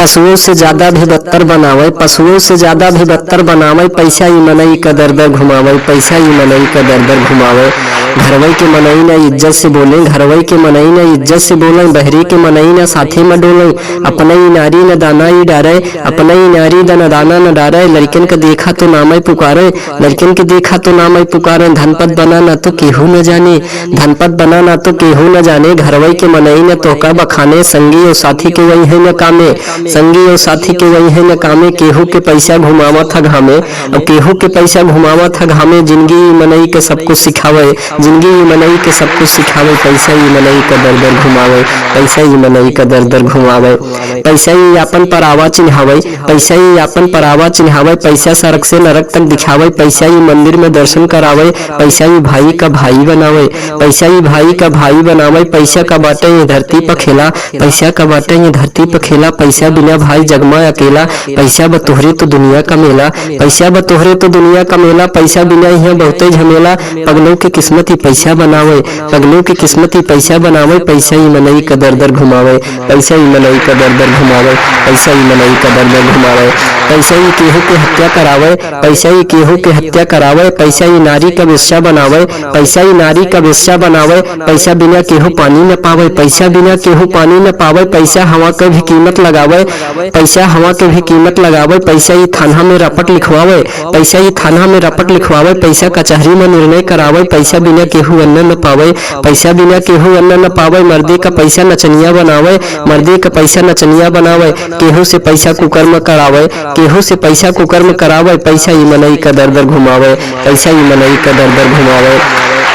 पशुओं से ज्यादा भी बदतर बनावे, पशुओं से ज्यादा भी बदतर बनावे। पैसा ही मनई का दर दर घुमावे, पैसा ही मनई का दर दर घुमावे। घरवई के मनई ना इज्जत से बोले, घरवई के मनई ना इज्जत से बोले। बहरी के मनई ना साथी में डोले। अपना ही नारी न दाना ही डारे, अपना ही नारी न दाना न डारे। लड़कन के देखा तो नाम ही पुकारे, लड़कन के देखा तो नाम ही पुकारे। धनपत बना ना तो केहू न जाने, धनपत बना ना तो केहू न जाने। घरवई के मनई न तोहका बखाने, संगी और साथी के वही है न कामे, संगी और साथी के वही है न कामे। केहू के पैसा घुमावा था घामे, और केहू के पैसा घुमावा था घामे। जिंदगी मनई के सब कुछ सिखावे, जिंदगी मनई के सब कुछ सिखावे। पैसा ही मनई का दर दर घुमावे, पैसा ही मनई का दर दर घुमावे। पैसा ही आपन परावा चिन्हावे, पैसा ही आपन परावा चिन्हावे। पैसा सड़क से नरक तक दिखावे, पैसा ही मंदिर में दर्शन करावे। पैसा ही भाई का भाई बनावे, पैसा ही भाई का भाई बनावे। पैसा का बाटे ये धरती पर खेला, पैसा का बाटे ये धरती पर खेला। पैसा बिना भाई जगमा अकेला, पैसा बतोहरे तो दुनिया का मेला, पैसा बतोहरे तो दुनिया का मेला। पैसा बिना यहाँ बहुते झमेला, पगलों की किस्मत ही पैसा बनावे, पगलों की किस्मत ही पैसा बनावे। पैसा ही मनई का दर दर घुमावे, पैसा ही मनई का दर दर घुमावे, पैसा ही मनई का दर दर घुमावे। पैसा ही केहू के हत्या करावे, पैसा ही केहू के हत्या करावे। पैसा ही नारी का वेश्या बनावे, पैसा ही नारी का वेश्या बनावे। पैसा बिना केहू पानी न पावे, पैसा बिना केहू पानी न पावे। पैसा हवा के भी कीमत लगावे, पैसा हवा के भी कीमत लगावे। पैसा ही थाना में रपट लिखवावे, पैसा ही थाना में रपट लिखवावे। पैसा कचहरी में निर्णय करावे, पैसा बिना केहू अन्न न पावे, पैसा बिना केहू अन्न न पावे। मर्दे का पैसा नचनिया बनावे, मर्दे का पैसा नचनिया बनावे। केहू से पैसा कुकर्म करावे, केहू से पैसा कुकर्म करावे। पैसा ही मनई का दर दर घुमावे, पैसा ही मनई का दर दर घुमावे।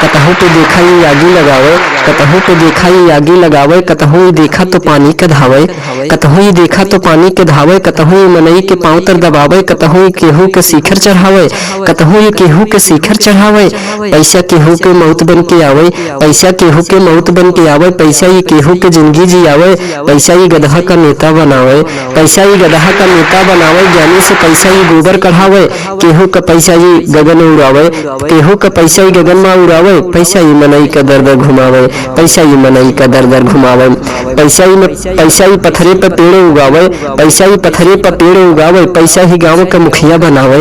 कतहू तो देखा ही आगी लगावे, कतहू तो देखा ही आगी लगावे। कतहू ही देखा तो पानी के धावे, कतहू ही देखा तो पानी के धावे। कतहू ही मनई के पांव तर दबावे, कतहू ही केहू के शिखर चढ़ावे, कतहू ही केहू के शिखर चढ़ावे। पैसा केहू के मौत बन के आवे, पैसा केहू के मौत बन के आवे। पैसा ही केहू के जिंदगी जियावे, पैसा ही गधा का नेता बनावे, पैसा ही गधा का नेता बनावे। ज्ञानी से पैसा ही गोबर कढ़ावे, केहू का पैसा ही गगन उड़ावे, केहू का पैसा ही गगन में उड़ावे। पैसा ही मनई का दर दर घुमावे, पैसा ही मनई का दर दर घुमावे। पैसा ही पत्थरे पर पेड़ उगावे, पैसा ही पत्थरे पर पेड़ उगावे। पैसा ही गाँव का मुखिया बनावे,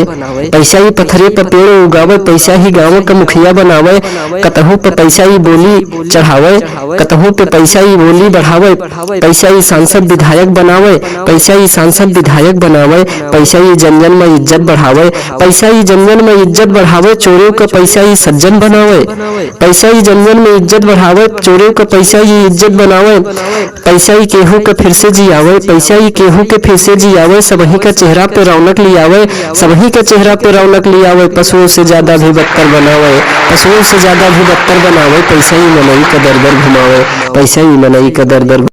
पैसा ही पत्थरे पर पेड़ उगावे। पैसा ही गाँव का मुखिया बनावे। कतहू पे पैसा ही बोली चढ़ावे, कतहू पे पैसा ही बोली बढ़ावे। पैसा ही सांसद विधायक बनावे, पैसा ही सांसद विधायक बनावे। पैसा ही जन जन में इज्जत बढ़ावे, पैसा ही जन जन में इज्जत बढ़ावे। चोरों का पैसा ही सज्जन बनावे, पैसा ही जन जन में इज्जत बढ़ावे। चोरों का पैसा ही इज्जत बनावे। पैसा ही केहू के फिर से जियावे, पैसा ही केहू के फिर से जियावे। सबही का चेहरा पे रौनक लियावे, सबही का चेहरा पे रौनक लियावे। पशुओं से ज्यादा भी बदतर बनावे, पशुओं से ज्यादा भी बदतर बनावे। पैसा ही मनई का दर दर घुमावे, पैसा ही मनई का दर दर